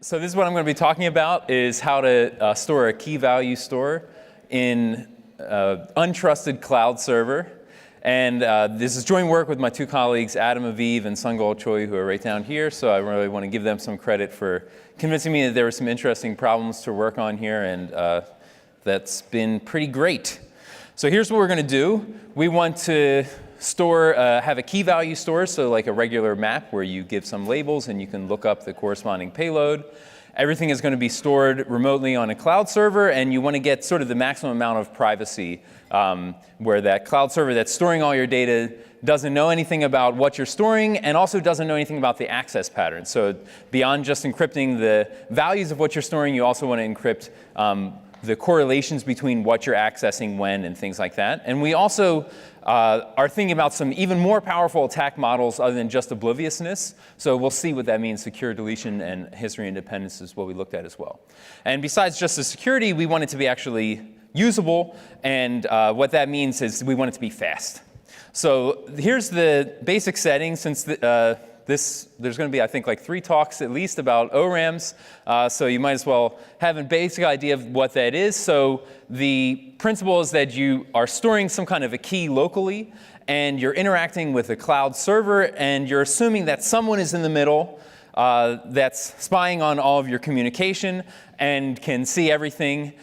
So this is what I'm going to be talking about, is how to store a key value store in untrusted cloud server. And this is joint work with my two colleagues, Adam Aviv and Sungol Choi, who are right down here. So I really want to give them some credit for convincing me that there were some interesting problems to work on here, and that's been pretty great. So here's what we're going to do. We want to store, have a key value store, so like a regular map where you give some labels and you can look up the corresponding payload. Everything is going to be stored remotely on a cloud server, and you want to get sort of the maximum amount of privacy where that cloud server that's storing all your data doesn't know anything about what you're storing and also doesn't know anything about the access pattern. So beyond just encrypting the values of what you're storing, you also want to encrypt the correlations between what you're accessing when and things like that. And we also are thinking about some even more powerful attack models other than just obliviousness. So we'll see what that means. Secure deletion and history independence is what we looked at as well. And besides just the security, we want it to be actually usable. And what that means is we want it to be fast. So here's the basic setting. Since there's going to be, I think, like 3 talks at least about ORAMs, so you might as well have a basic idea of what that is. So the principle is that you are storing some kind of a key locally, and you're interacting with a cloud server, and you're assuming that someone is in the middle that's spying on all of your communication and can see everything.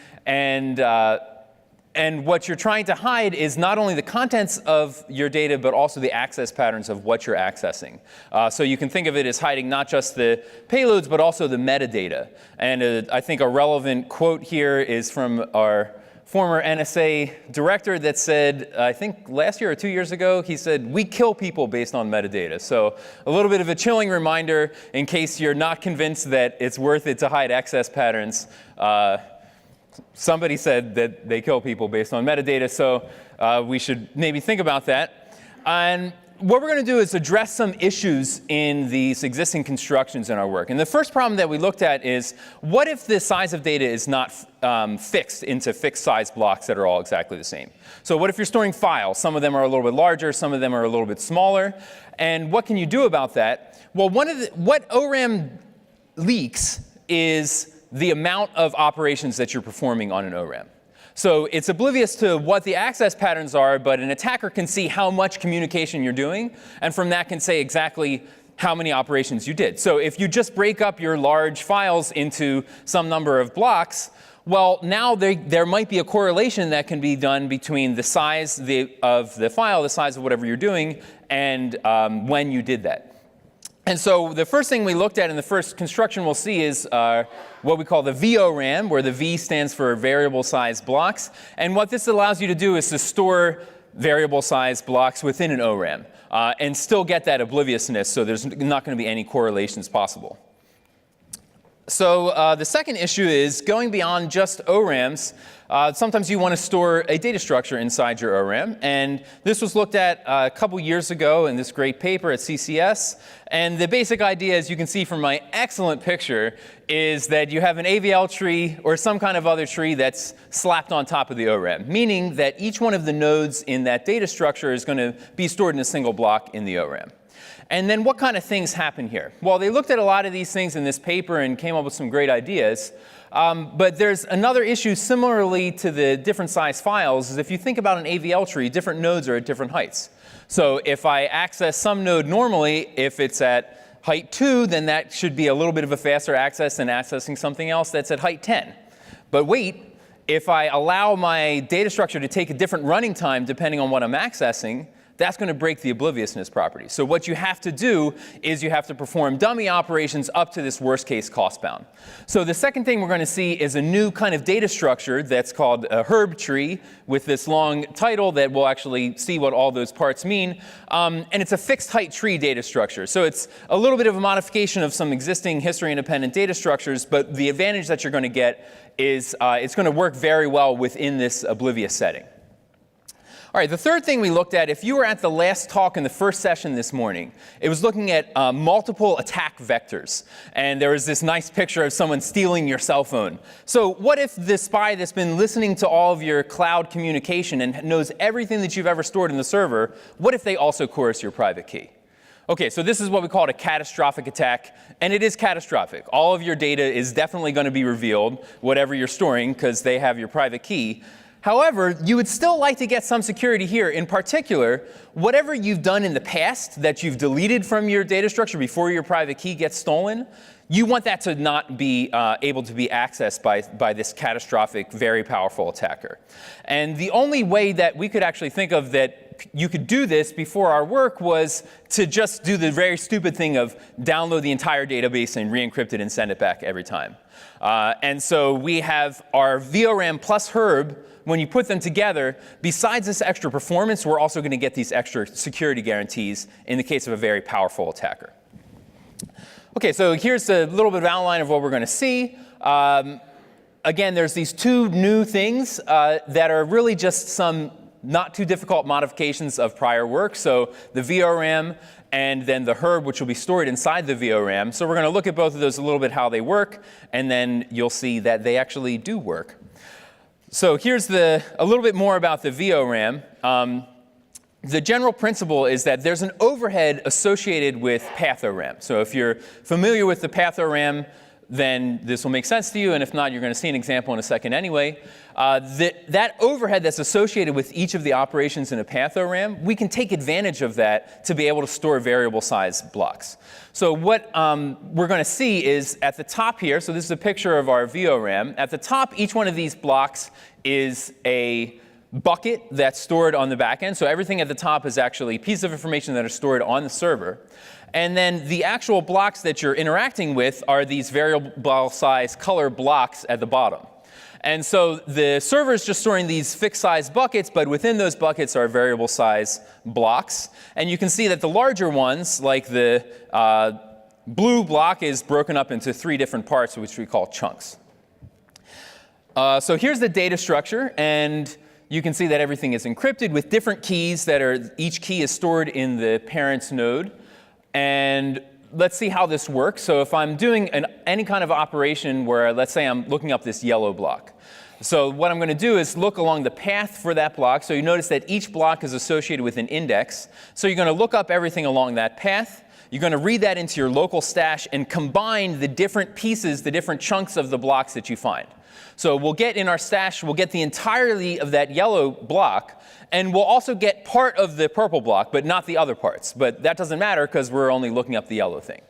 And what you're trying to hide is not only the contents of your data, but also the access patterns of what you're accessing. So you can think of it as hiding not just the payloads, but also the metadata. And I think a relevant quote here is from our former NSA director that said, I think last year or 2 years ago, he said, "We kill people based on metadata." So a little bit of a chilling reminder in case you're not convinced that it's worth it to hide access patterns. Somebody said that they kill people based on metadata, so we should maybe think about that. And what we're going to do is address some issues in these existing constructions in our work. And the first problem that we looked at is, what if the size of data is not fixed into fixed size blocks that are all exactly the same? So what if you're storing files? Some of them are a little bit larger, some of them are a little bit smaller. And what can you do about that? Well, what ORAM leaks is the amount of operations that you're performing on an ORAM. So it's oblivious to what the access patterns are, but an attacker can see how much communication you're doing, and from that can say exactly how many operations you did. So if you just break up your large files into some number of blocks, well, now there might be a correlation that can be done between the size of the file, the size of whatever you're doing, and when you did that. And so the first thing we looked at in the first construction we'll see is what we call the VORAM, where the V stands for variable size blocks. And what this allows you to do is to store variable size blocks within an ORAM and still get that obliviousness, so there's not going to be any correlations possible. So the second issue is going beyond just ORAMs. Sometimes you want to store a data structure inside your ORAM, and this was looked at a couple years ago in this great paper at CCS. And the basic idea, as you can see from my excellent picture, is that you have an AVL tree or some kind of other tree that's slapped on top of the ORAM, meaning that each one of the nodes in that data structure is going to be stored in a single block in the ORAM. And then what kind of things happen here? Well, they looked at a lot of these things in this paper and came up with some great ideas. But there's another issue similarly to the different size files, is if you think about an AVL tree, different nodes are at different heights. So if I access some node normally, if it's at height 2, then that should be a little bit of a faster access than accessing something else that's at height 10. But wait, if I allow my data structure to take a different running time depending on what I'm accessing, that's going to break the obliviousness property. So what you have to do is you have to perform dummy operations up to this worst case cost bound. So the second thing we're going to see is a new kind of data structure that's called a herb tree with this long title that we'll actually see what all those parts mean. And it's a fixed height tree data structure. So it's a little bit of a modification of some existing history independent data structures, but the advantage that you're going to get is it's going to work very well within this oblivious setting. All right, the third thing we looked at, if you were at the last talk in the first session this morning, it was looking at multiple attack vectors. And there was this nice picture of someone stealing your cell phone. So what if the spy that's been listening to all of your cloud communication and knows everything that you've ever stored in the server, what if they also coerce your private key? Okay, so this is what we call a catastrophic attack, and it is catastrophic. All of your data is definitely going to be revealed, whatever you're storing, because they have your private key. However, you would still like to get some security here. In particular, whatever you've done in the past that you've deleted from your data structure before your private key gets stolen, you want that to not be able to be accessed by this catastrophic, very powerful attacker. And the only way that we could actually think of that you could do this before our work was to just do the very stupid thing of download the entire database and re-encrypt it and send it back every time. And so we have our VORAM plus Herb. When you put them together, besides this extra performance, we're also going to get these extra security guarantees in the case of a very powerful attacker. Okay, so here's a little bit of outline of what we're going to see. Again, there's these two new things that are really just some not too difficult modifications of prior work. So the VORAM and then the Herb, which will be stored inside the VORAM. So we're going to look at both of those a little bit, how they work, and then you'll see that they actually do work. So here's a little bit more about the VORAM. The general principle is that there's an overhead associated with pathoram. So if you're familiar with the pathoram, then this will make sense to you, and if not, you're going to see an example in a second anyway. That overhead that's associated with each of the operations in a pathoram, we can take advantage of that to be able to store variable size blocks. So what we're going to see is at the top here, so this is a picture of our VORAM. At the top, each one of these blocks is a bucket that's stored on the back end. So everything at the top is actually pieces of information that are stored on the server. And then the actual blocks that you're interacting with are these variable size color blocks at the bottom. And so the server is just storing these fixed size buckets, but within those buckets are variable size blocks. And you can see that the larger ones, like the blue block, is broken up into 3 different parts, which we call chunks. So here's the data structure, and you can see that everything is encrypted with different keys that are, each key is stored in the parent's node. And let's see how this works. So if I'm doing any kind of operation where, let's say I'm looking up this yellow block. So what I'm going to do is look along the path for that block. So you notice that each block is associated with an index. So you're going to look up everything along that path. You're going to read that into your local stash and combine the different pieces, the different chunks of the blocks that you find. So we'll get in our stash, we'll get the entirety of that yellow block, and we'll also get part of the purple block, but not the other parts. But that doesn't matter because we're only looking up the yellow thing.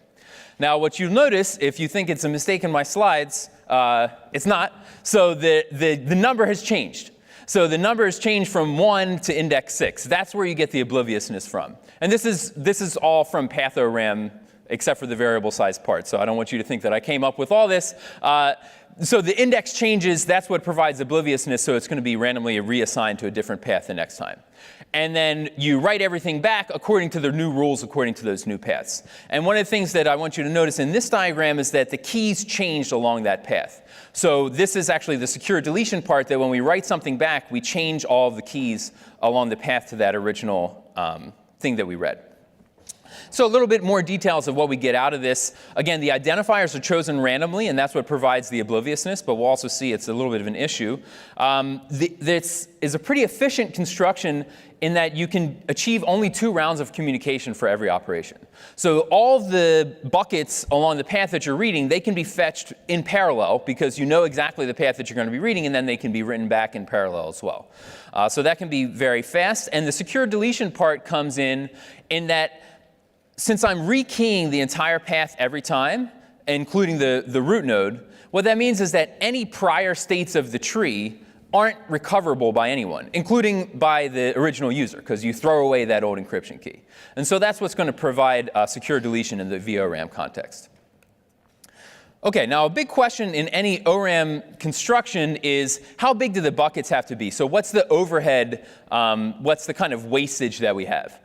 Now what you'll notice, if you think it's a mistake in my slides, it's not. So the number has changed. So the number has changed from 1 to index 6. That's where you get the obliviousness from. And this is all from pathoram, except for the variable size part. So I don't want you to think that I came up with all this. So the index changes, that's what provides obliviousness, so it's going to be randomly reassigned to a different path the next time. And then you write everything back according to the new rules, according to those new paths. And one of the things that I want you to notice in this diagram is that the keys changed along that path. So this is actually the secure deletion part, that when we write something back, we change all of the keys along the path to that original thing that we read. So a little bit more details of what we get out of this. Again, the identifiers are chosen randomly, and that's what provides the obliviousness, but we'll also see it's a little bit of an issue. This is a pretty efficient construction in that you can achieve only 2 rounds of communication for every operation. So all the buckets along the path that you're reading, they can be fetched in parallel because you know exactly the path that you're going to be reading, and then they can be written back in parallel as well. So that can be very fast. And the secure deletion part comes in that since I'm rekeying the entire path every time, including the root node, what that means is that any prior states of the tree aren't recoverable by anyone, including by the original user, because you throw away that old encryption key. And so that's what's going to provide secure deletion in the VORAM context. Okay, now a big question in any ORAM construction is how big do the buckets have to be? So what's the overhead, what's the kind of wastage that we have?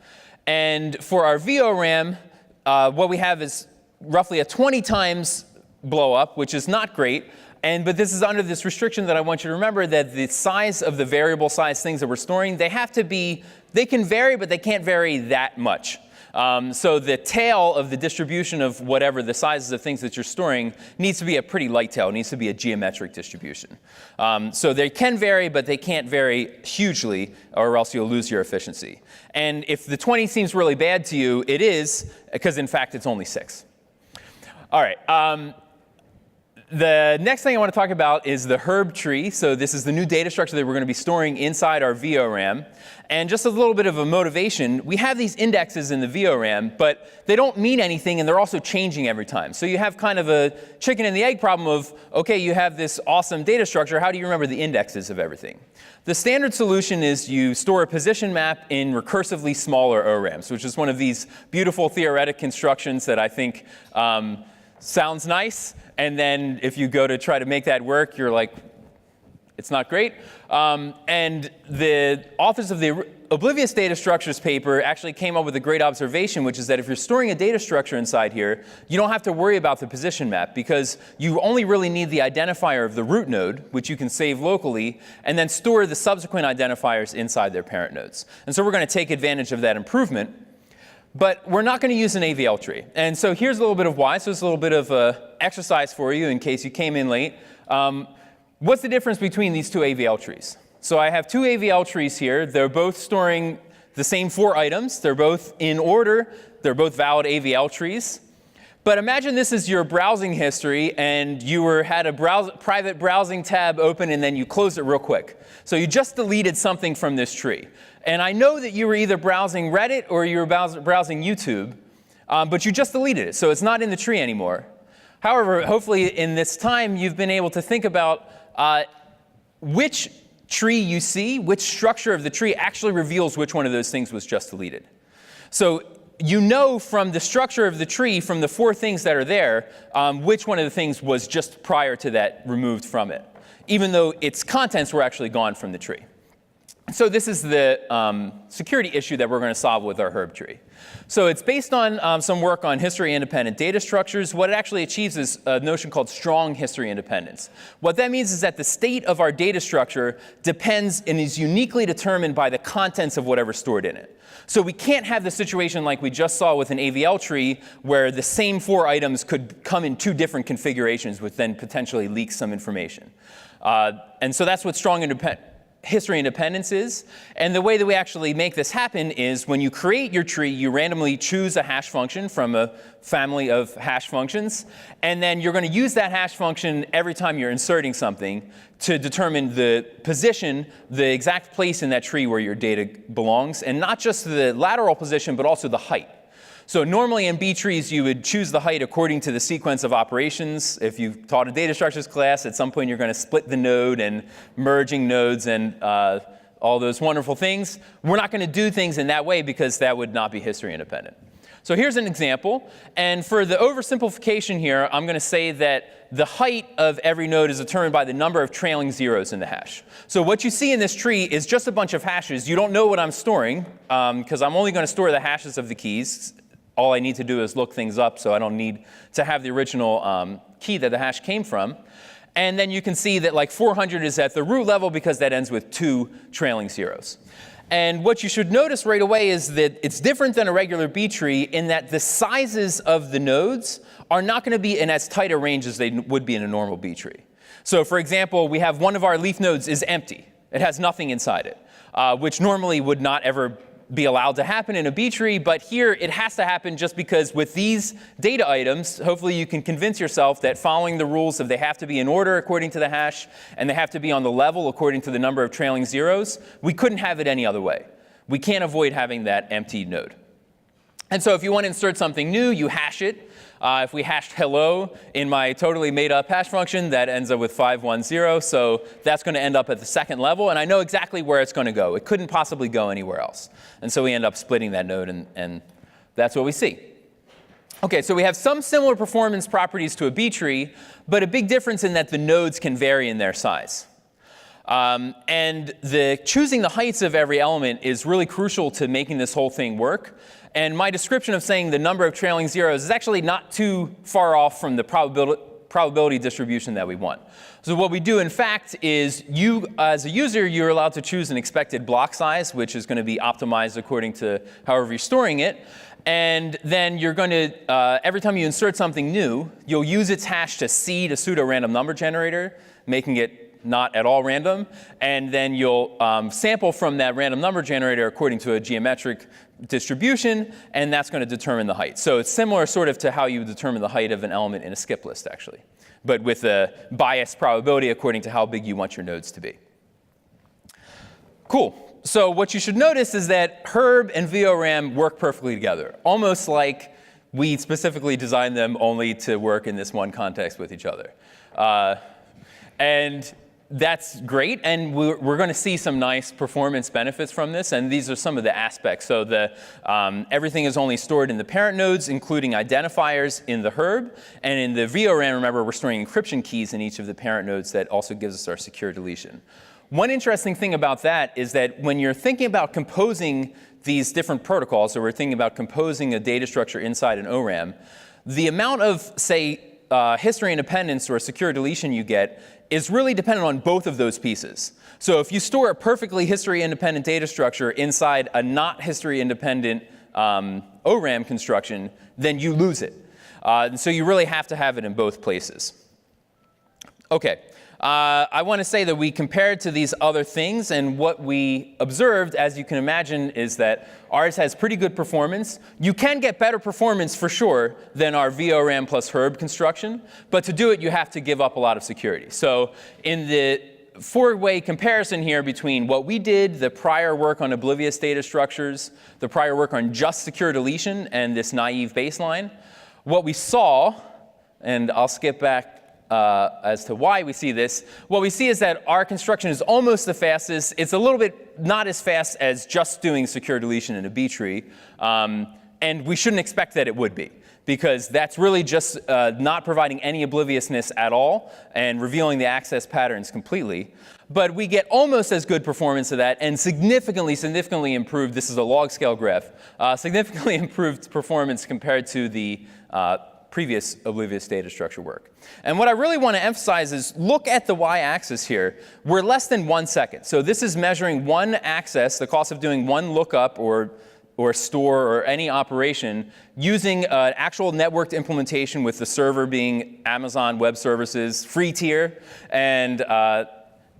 And for our VORAM, what we have is roughly a 20 times blow up, which is not great. But this is under this restriction that I want you to remember, that the size of the variable size things that we're storing, they can vary, but they can't vary that much. So the tail of the distribution of whatever the sizes of things that you're storing needs to be a pretty light tail. It needs to be a geometric distribution. So they can vary, but they can't vary hugely, or else you'll lose your efficiency. And if the 20 seems really bad to you, it is, because in fact it's only 6. All right. The next thing I want to talk about is the herb tree. So this is the new data structure that we're going to be storing inside our VORAM. And just a little bit of a motivation, we have these indexes in the VORAM, but they don't mean anything, and they're also changing every time. So you have kind of a chicken and the egg problem of, okay, you have this awesome data structure, how do you remember the indexes of everything? The standard solution is you store a position map in recursively smaller ORAMs, which is one of these beautiful theoretic constructions that I think sounds nice. And then if you go to try to make that work, you're like, it's not great. And the authors of the Oblivious data structures paper actually came up with a great observation, which is that if you're storing a data structure inside here, you don't have to worry about the position map, because you only really need the identifier of the root node, which you can save locally, and then store the subsequent identifiers inside their parent nodes. And so we're going to take advantage of that improvement. But we're not going to use an AVL tree. And so here's a little bit of why. So it's a little bit of an exercise for you in case you came in late. What's the difference between these two AVL trees? So I have two AVL trees here. They're both storing the same 4 items. They're both in order. They're both valid AVL trees. But imagine this is your browsing history, and you had a private browsing tab open, and then you closed it real quick. So you just deleted something from this tree. And I know that you were either browsing Reddit or you were browsing YouTube, but you just deleted it, so it's not in the tree anymore. However, hopefully in this time, you've been able to think about which tree you see, which structure of the tree actually reveals which one of those things was just deleted. So you know from the structure of the tree, from the 4 things that are there, which one of the things was just prior to that removed from it, even though its contents were actually gone from the tree. So this is the security issue that we're going to solve with our herb tree. So it's based on some work on history-independent data structures. What it actually achieves is a notion called strong history independence. What that means is that the state of our data structure depends and is uniquely determined by the contents of whatever's stored in it. So we can't have the situation like we just saw with an AVL tree, where the same 4 items could come in 2 different configurations, which then potentially leak some information. And so that's what strong history independence is. And the way that we actually make this happen is when you create your tree, you randomly choose a hash function from a family of hash functions, and then you're going to use that hash function every time you're inserting something to determine the position, the exact place in that tree where your data belongs, and not just the lateral position, but also the height. So normally in B trees, you would choose the height according to the sequence of operations. If you've taught a data structures class, at some point you're going to split the node and merging nodes and all those wonderful things. We're not going to do things in that way because that would not be history independent. So here's an example. And for the oversimplification here, I'm going to say that the height of every node is determined by the number of trailing zeros in the hash. So what you see in this tree is just a bunch of hashes. You don't know what I'm storing because I'm only going to store the hashes of the keys. All I need to do is look things up, so I don't need to have the original key that the hash came from. And then you can see that like 400 is at the root level because that ends with 2 trailing zeros. And what you should notice right away is that it's different than a regular B tree in that the sizes of the nodes are not going to be in as tight a range as they would be in a normal B tree. So for example, we have one of our leaf nodes is empty. It has nothing inside it, which normally would not ever be allowed to happen in a B tree, but here it has to happen just because with these data items, hopefully you can convince yourself that following the rules of they have to be in order according to the hash, and they have to be on the level according to the number of trailing zeros, we couldn't have it any other way. We can't avoid having that empty node. And so if you want to insert something new, you hash it. If we hashed hello in my totally made up hash function, that ends up with 510. So that's going to end up at the 2nd level. And I know exactly where it's going to go. It couldn't possibly go anywhere else. And so we end up splitting that node, and that's what we see. OK, so we have some similar performance properties to a B tree, but a big difference in that the nodes can vary in their size. And choosing the heights of every element is really crucial to making this whole thing work. And my description of saying the number of trailing zeros is actually not too far off from the probability distribution that we want. So what we do, in fact, is you, as a user, you're allowed to choose an expected block size, which is going to be optimized according to however you're storing it. And then you're going to, every time you insert something new, you'll use its hash to seed a pseudo-random number generator, making it not at all random. And then you'll sample from that random number generator according to a geometric distribution, and that's going to determine the height. So it's similar sort of to how you determine the height of an element in a skip list, actually, but with a biased probability according to how big you want your nodes to be. Cool. So what you should notice is that Herb and VORAM work perfectly together, almost like we specifically designed them only to work in this one context with each other. And that's great, and we're going to see some nice performance benefits from this, and these are some of the aspects. So everything is only stored in the parent nodes, including identifiers in the Herb, and in the VORAM, remember, we're storing encryption keys in each of the parent nodes that also gives us our secure deletion. One interesting thing about that is that when you're thinking about composing these different protocols, so we're thinking about composing a data structure inside an ORAM, the amount of, say, history independence or secure deletion you get is really dependent on both of those pieces. So if you store a perfectly history independent data structure inside a not history independent ORAM construction, then you lose it. So you really have to have it in both places. Okay. I want to say that we compared to these other things, and what we observed, as you can imagine, is that ours has pretty good performance. You can get better performance for sure than our VORAM plus Herb construction, but to do it, you have to give up a lot of security. So in the four-way comparison here between what we did, the prior work on Oblivious data structures, the prior work on just secure deletion, and this naive baseline, what we saw, and I'll skip back as to why we see this, what we see is that our construction is almost the fastest. It's a little bit not as fast as just doing secure deletion in a B tree, and we shouldn't expect that it would be, because that's really just not providing any obliviousness at all and revealing the access patterns completely. But we get almost as good performance of that, and significantly improved, this is a log scale graph, significantly improved performance compared to the previous Oblivious data structure work. And what I really want to emphasize is look at the y-axis here. We're less than 1 second. So this is measuring one access, the cost of doing one lookup or store or any operation using an actual networked implementation with the server being Amazon Web Services, free tier, and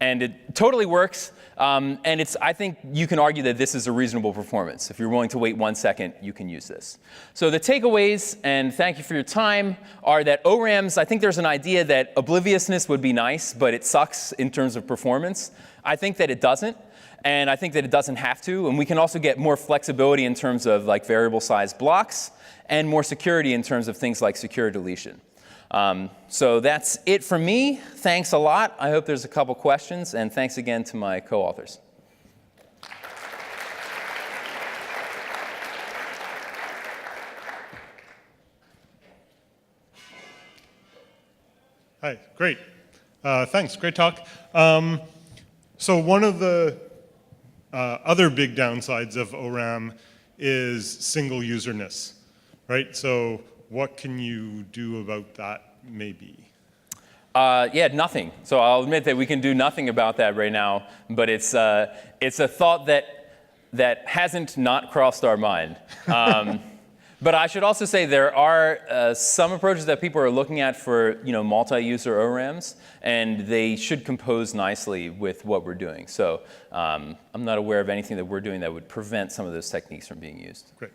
it totally works. And I think you can argue that this is a reasonable performance. If you're willing to wait 1 second, you can use this. So the takeaways, and thank you for your time, are that ORAMs, I think there's an idea that obliviousness would be nice, but it sucks in terms of performance. I think that it doesn't, and I think that it doesn't have to. And we can also get more flexibility in terms of like variable size blocks, and more security in terms of things like secure deletion. So that's it from me. Thanks a lot. I hope there's a couple questions, and thanks again to my co-authors. Hi, great. Thanks, great talk. So one of the other big downsides of ORAM is single userness, right? So what can you do about that, maybe? Yeah, nothing. So I'll admit that we can do nothing about that right now, but it's a thought that hasn't not crossed our mind. But I should also say there are some approaches that people are looking at for multi-user ORAMs, and they should compose nicely with what we're doing. So I'm not aware of anything that we're doing that would prevent some of those techniques from being used. Great.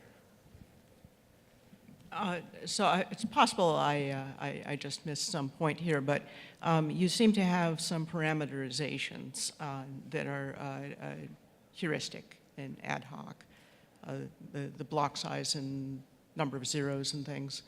So it's possible I just missed some point here, but you seem to have some parameterizations that are heuristic and ad hoc, the block size and number of zeros and things.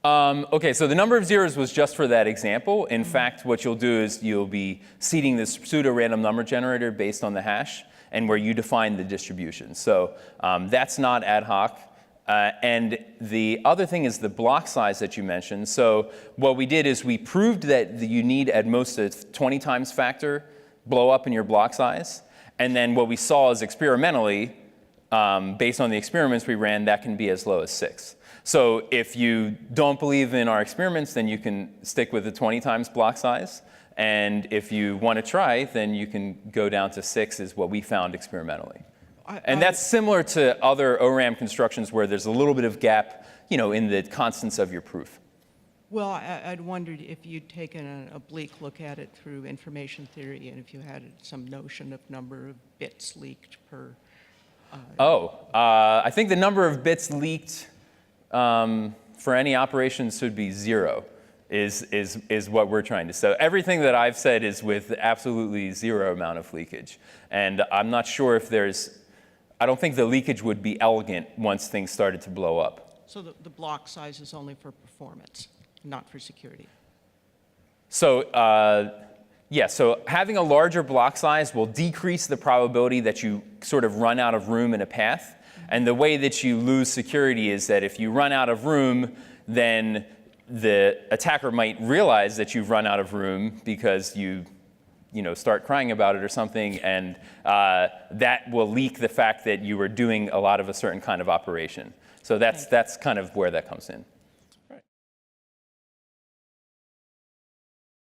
OK, so the number of zeros was just for that example. In fact, what you'll do is you'll be seeding this pseudo-random number generator based on the hash, and where you define the distribution. So that's not ad hoc. And the other thing is the block size that you mentioned. So what we did is we proved that you need at most a 20 times factor blow up in your block size. And then what we saw is experimentally, based on the experiments we ran, that can be as low as 6. So if you don't believe in our experiments, then you can stick with the 20 times block size. And if you want to try, then you can go down to 6 is what we found experimentally. And that's similar to other ORAM constructions where there's a little bit of gap, in the constants of your proof. Well, I'd wondered if you'd taken an oblique look at it through information theory and if you had some notion of number of bits leaked per. I think the number of bits leaked for any operations should be 0, is what we're trying to. So everything that I've said is with absolutely 0 amount of leakage. And I'm not sure if I don't think the leakage would be elegant once things started to blow up. So the block size is only for performance, not for security. So, so having a larger block size will decrease the probability that you sort of run out of room in a path. And the way that you lose security is that if you run out of room, then the attacker might realize that you've run out of room because you start crying about it or something, and that will leak the fact that you were doing a lot of a certain kind of operation. So that's kind of where that comes in.